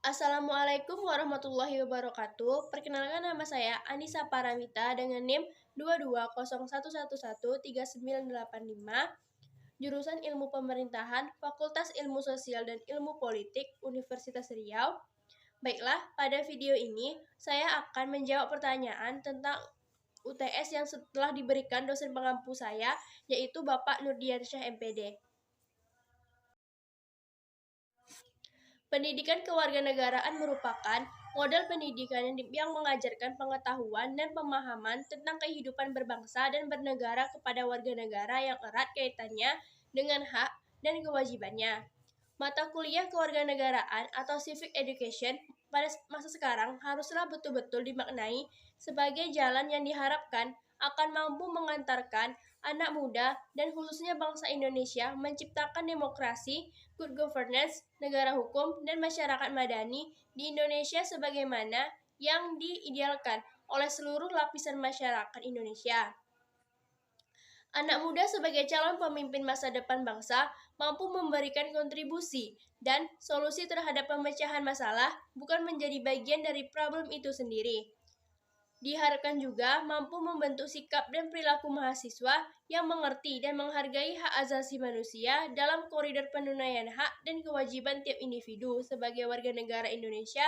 Assalamualaikum warahmatullahi wabarakatuh. Perkenalkan, nama saya Anissa Paramita dengan NIM 22011139985, jurusan Ilmu Pemerintahan, Fakultas Ilmu Sosial dan Ilmu Politik, Universitas Riau. Baiklah, pada video ini saya akan menjawab pertanyaan tentang UTS yang setelah diberikan dosen pengampu saya, yaitu Bapak Nurdiansyah MPD. Pendidikan kewarganegaraan merupakan model pendidikan yang mengajarkan pengetahuan dan pemahaman tentang kehidupan berbangsa dan bernegara kepada warga negara yang erat kaitannya dengan hak dan kewajibannya. Mata kuliah kewarganegaraan atau civic education pada masa sekarang haruslah betul-betul dimaknai sebagai jalan yang diharapkan akan mampu mengantarkan anak muda dan khususnya bangsa Indonesia menciptakan demokrasi, good governance, negara hukum, dan masyarakat madani di Indonesia sebagaimana yang diidealkan oleh seluruh lapisan masyarakat Indonesia. Anak muda sebagai calon pemimpin masa depan bangsa mampu memberikan kontribusi dan solusi terhadap pemecahan masalah, bukan menjadi bagian dari problem itu sendiri. Diharapkan juga mampu membentuk sikap dan perilaku mahasiswa yang mengerti dan menghargai hak asasi manusia dalam koridor penunaian hak dan kewajiban tiap individu sebagai warga negara Indonesia,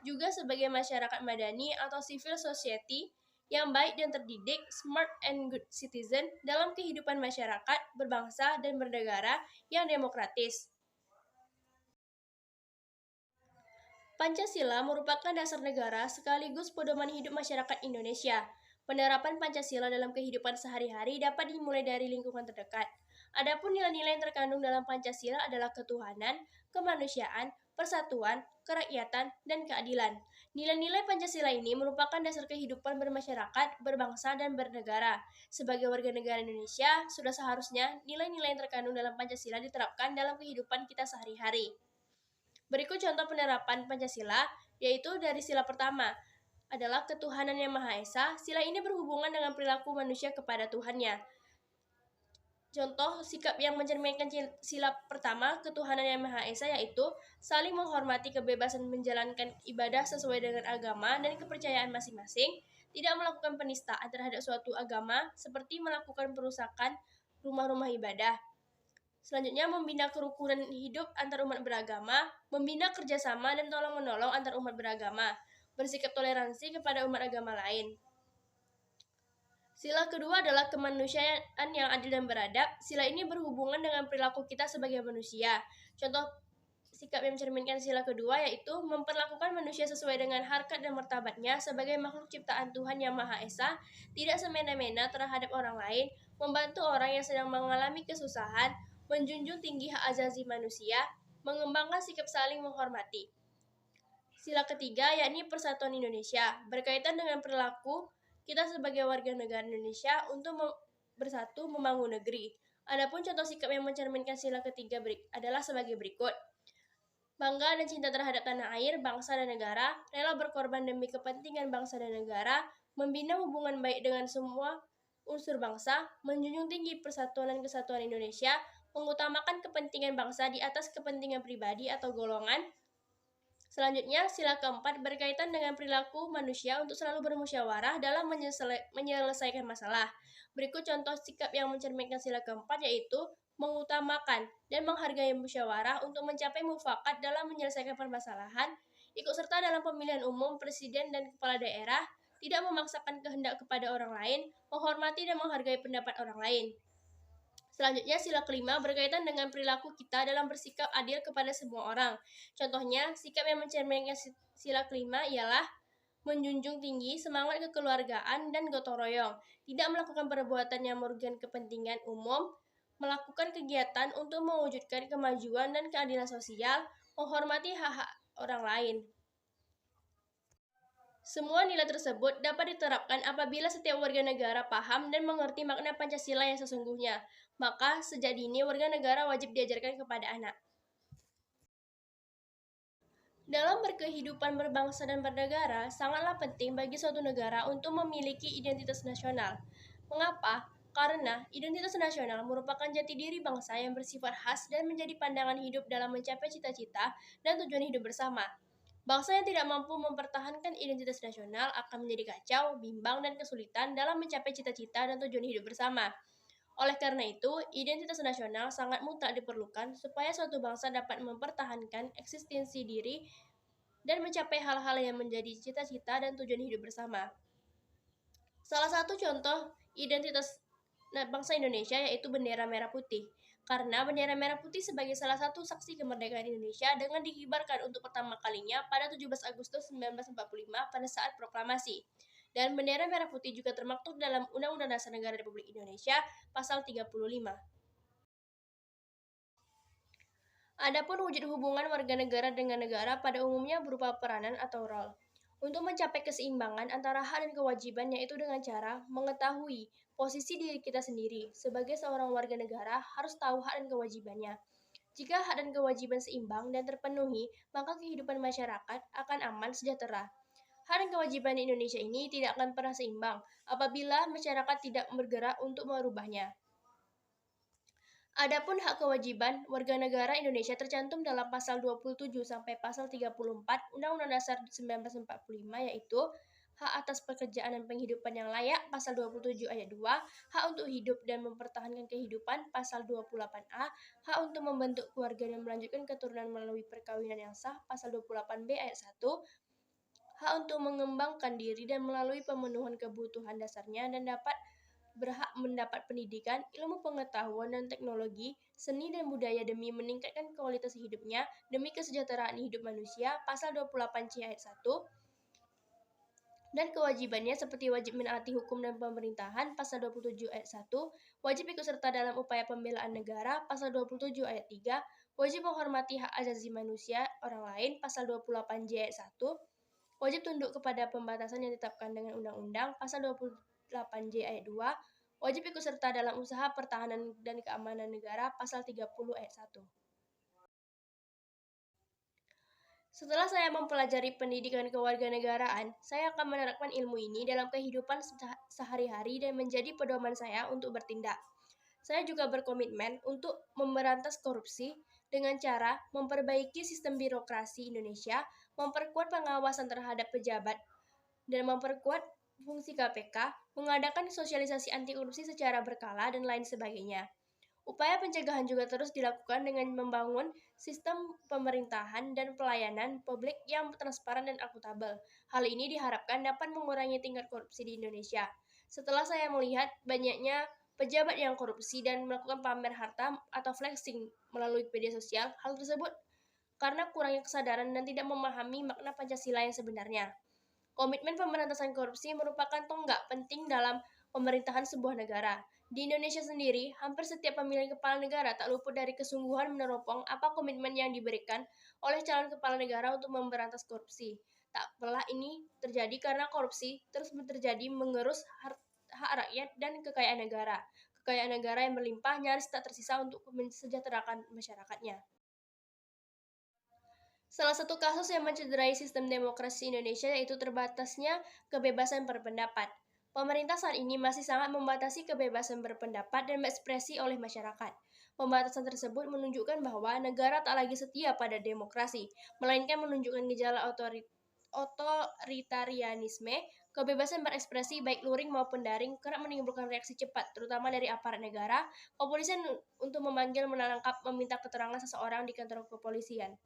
juga sebagai masyarakat madani atau civil society yang baik dan terdidik, smart and good citizen dalam kehidupan masyarakat, berbangsa, dan bernegara yang demokratis. Pancasila merupakan dasar negara sekaligus pedoman hidup masyarakat Indonesia. Penerapan Pancasila dalam kehidupan sehari-hari dapat dimulai dari lingkungan terdekat. Adapun nilai-nilai yang terkandung dalam Pancasila adalah ketuhanan, kemanusiaan, persatuan, kerakyatan, dan keadilan. Nilai-nilai Pancasila ini merupakan dasar kehidupan bermasyarakat, berbangsa, dan bernegara. Sebagai warga negara Indonesia, sudah seharusnya nilai-nilai yang terkandung dalam Pancasila diterapkan dalam kehidupan kita sehari-hari. Berikut contoh penerapan Pancasila, yaitu dari sila pertama adalah ketuhanan yang Maha Esa. Sila ini berhubungan dengan perilaku manusia kepada Tuhannya. Contoh sikap yang mencerminkan sila pertama ketuhanan yang Maha Esa yaitu saling menghormati kebebasan menjalankan ibadah sesuai dengan agama dan kepercayaan masing-masing, tidak melakukan penistaan terhadap suatu agama seperti melakukan perusakan rumah-rumah ibadah. Selanjutnya, membina kerukunan hidup antar umat beragama, membina kerjasama dan tolong-menolong antar umat beragama, bersikap toleransi kepada umat agama lain. Sila kedua adalah kemanusiaan yang adil dan beradab. Sila ini berhubungan dengan perilaku kita sebagai manusia. Contoh sikap yang mencerminkan sila kedua yaitu memperlakukan manusia sesuai dengan harkat dan martabatnya sebagai makhluk ciptaan Tuhan Yang Maha Esa, tidak semena-mena terhadap orang lain, membantu orang yang sedang mengalami kesusahan, menjunjung tinggi hak asasi manusia, mengembangkan sikap saling menghormati. Sila ketiga yakni persatuan Indonesia, berkaitan dengan perilaku kita sebagai warga negara Indonesia untuk bersatu membangun negeri. Adapun contoh sikap yang mencerminkan sila ketiga adalah sebagai berikut. Bangga dan cinta terhadap tanah air, bangsa dan negara, rela berkorban demi kepentingan bangsa dan negara, membina hubungan baik dengan semua unsur bangsa, menjunjung tinggi persatuan dan kesatuan Indonesia, mengutamakan kepentingan bangsa di atas kepentingan pribadi atau golongan. Selanjutnya, sila keempat berkaitan dengan perilaku manusia untuk selalu bermusyawarah dalam menyelesaikan masalah. Berikut contoh sikap yang mencerminkan sila keempat yaitu mengutamakan dan menghargai musyawarah untuk mencapai mufakat dalam menyelesaikan permasalahan, ikut serta dalam pemilihan umum, presiden, dan kepala daerah, tidak memaksakan kehendak kepada orang lain, menghormati dan menghargai pendapat orang lain. Selanjutnya, sila kelima berkaitan dengan perilaku kita dalam bersikap adil kepada semua orang. Contohnya, sikap yang mencerminkan sila kelima ialah menjunjung tinggi semangat kekeluargaan dan gotong royong, tidak melakukan perbuatan yang merugikan kepentingan umum, melakukan kegiatan untuk mewujudkan kemajuan dan keadilan sosial, menghormati hak-hak orang lain. Semua nilai tersebut dapat diterapkan apabila setiap warga negara paham dan mengerti makna Pancasila yang sesungguhnya. Maka, sejak dini warga negara wajib diajarkan kepada anak. Dalam berkehidupan berbangsa dan bernegara, sangatlah penting bagi suatu negara untuk memiliki identitas nasional. Mengapa? Karena identitas nasional merupakan jati diri bangsa yang bersifat khas dan menjadi pandangan hidup dalam mencapai cita-cita dan tujuan hidup bersama. Bangsa yang tidak mampu mempertahankan identitas nasional akan menjadi kacau, bimbang, dan kesulitan dalam mencapai cita-cita dan tujuan hidup bersama. Oleh karena itu, identitas nasional sangat mutlak diperlukan supaya suatu bangsa dapat mempertahankan eksistensi diri dan mencapai hal-hal yang menjadi cita-cita dan tujuan hidup bersama. Salah satu contoh identitas bangsa Indonesia yaitu bendera merah putih. Karena bendera merah putih sebagai salah satu saksi kemerdekaan Indonesia dengan dikibarkan untuk pertama kalinya pada 17 Agustus 1945 pada saat proklamasi. Dan bendera merah putih juga termaktub dalam Undang-Undang Dasar Negara Republik Indonesia pasal 35. Adapun wujud hubungan warga negara dengan negara pada umumnya berupa peranan atau role. Untuk mencapai keseimbangan antara hak dan kewajiban yaitu dengan cara mengetahui posisi diri kita sendiri. Sebagai seorang warga negara harus tahu hak dan kewajibannya. Jika hak dan kewajiban seimbang dan terpenuhi, maka kehidupan masyarakat akan aman sejahtera. Hak dan kewajiban di Indonesia ini tidak akan pernah seimbang apabila masyarakat tidak bergerak untuk merubahnya. Adapun hak kewajiban warga negara Indonesia tercantum dalam pasal 27 sampai pasal 34 Undang-Undang Dasar 1945 yaitu hak atas pekerjaan dan penghidupan yang layak pasal 27 ayat 2, hak untuk hidup dan mempertahankan kehidupan pasal 28A, hak untuk membentuk keluarga dan melanjutkan keturunan melalui perkawinan yang sah pasal 28B ayat 1, hak untuk mengembangkan diri dan melalui pemenuhan kebutuhan dasarnya dan dapat berhak mendapat pendidikan, ilmu pengetahuan dan teknologi, seni dan budaya demi meningkatkan kualitas hidupnya, demi kesejahteraan hidup manusia, pasal 28C ayat 1, dan kewajibannya seperti wajib menaati hukum dan pemerintahan, pasal 27 ayat 1, wajib ikut serta dalam upaya pembelaan negara, pasal 27 ayat 3, wajib menghormati hak asasi manusia orang lain, pasal 28J ayat 1, wajib tunduk kepada pembatasan yang ditetapkan dengan undang-undang, pasal 28J ayat 2, wajib ikut serta dalam usaha pertahanan dan keamanan negara, pasal 30 ayat 1. Setelah saya mempelajari pendidikan kewarganegaraan, saya akan menerapkan ilmu ini dalam kehidupan sehari-hari dan menjadi pedoman saya untuk bertindak. Saya juga berkomitmen untuk memberantas korupsi dengan cara memperbaiki sistem birokrasi Indonesia, memperkuat pengawasan terhadap pejabat, dan memperkuat fungsi KPK, mengadakan sosialisasi anti korupsi secara berkala, dan lain sebagainya. Upaya pencegahan juga terus dilakukan dengan membangun sistem pemerintahan dan pelayanan publik yang transparan dan akuntabel. Hal ini diharapkan dapat mengurangi tingkat korupsi di Indonesia. Setelah saya melihat banyaknya pejabat yang korupsi dan melakukan pamer harta atau flexing melalui media sosial, hal tersebut karena kurangnya kesadaran dan tidak memahami makna Pancasila yang sebenarnya. Komitmen pemberantasan korupsi merupakan tonggak penting dalam pemerintahan sebuah negara. Di Indonesia sendiri, hampir setiap pemilihan kepala negara tak luput dari kesungguhan meneropong apa komitmen yang diberikan oleh calon kepala negara untuk memberantas korupsi. Tak pelah ini terjadi karena korupsi terus terjadi mengerus hak rakyat dan kekayaan negara. Kekayaan negara yang berlimpah nyaris tak tersisa untuk mensejahterakan masyarakatnya. Salah satu kasus yang mencederai sistem demokrasi Indonesia yaitu terbatasnya kebebasan berpendapat. Pemerintah saat ini masih sangat membatasi kebebasan berpendapat dan berekspresi oleh masyarakat. Pembatasan tersebut menunjukkan bahwa negara tak lagi setia pada demokrasi, melainkan menunjukkan gejala otoritarianisme. Kebebasan berekspresi baik luring maupun daring kerap menimbulkan reaksi cepat, terutama dari aparat negara, kepolisian untuk memanggil, menangkap, meminta keterangan seseorang di kantor kepolisian.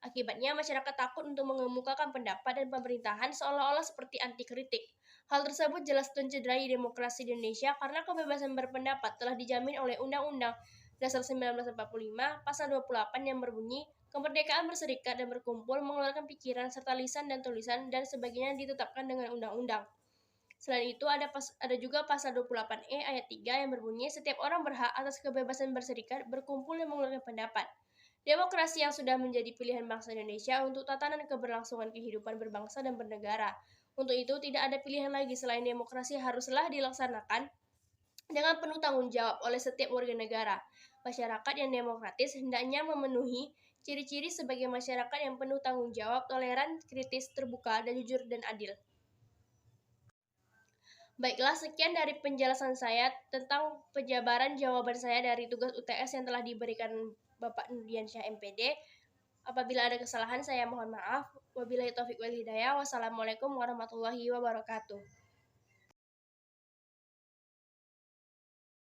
Akibatnya, masyarakat takut untuk mengemukakan pendapat dan pemerintahan seolah-olah seperti anti kritik. Hal tersebut jelas mencederai demokrasi di Indonesia karena kebebasan berpendapat telah dijamin oleh Undang-Undang Dasar 1945 Pasal 28 yang berbunyi, kemerdekaan berserikat dan berkumpul, mengeluarkan pikiran serta lisan dan tulisan dan sebagainya ditetapkan dengan undang-undang. Selain itu, ada juga pasal 28E ayat 3 yang berbunyi, setiap orang berhak atas kebebasan berserikat, berkumpul dan mengeluarkan pendapat. Demokrasi yang sudah menjadi pilihan bangsa Indonesia untuk tatanan keberlangsungan kehidupan berbangsa dan bernegara. Untuk itu, tidak ada pilihan lagi selain demokrasi haruslah dilaksanakan dengan penuh tanggung jawab oleh setiap warga negara. Masyarakat yang demokratis hendaknya memenuhi ciri-ciri sebagai masyarakat yang penuh tanggung jawab, toleran, kritis, terbuka, dan jujur dan adil. Baiklah, sekian dari penjelasan saya tentang penjabaran jawaban saya dari tugas UTS yang telah diberikan Bapak Nurdiansyah MPD. Apabila ada kesalahan saya mohon maaf. Wabillahi taufik wal hidayah. Wassalamualaikum warahmatullahi wabarakatuh.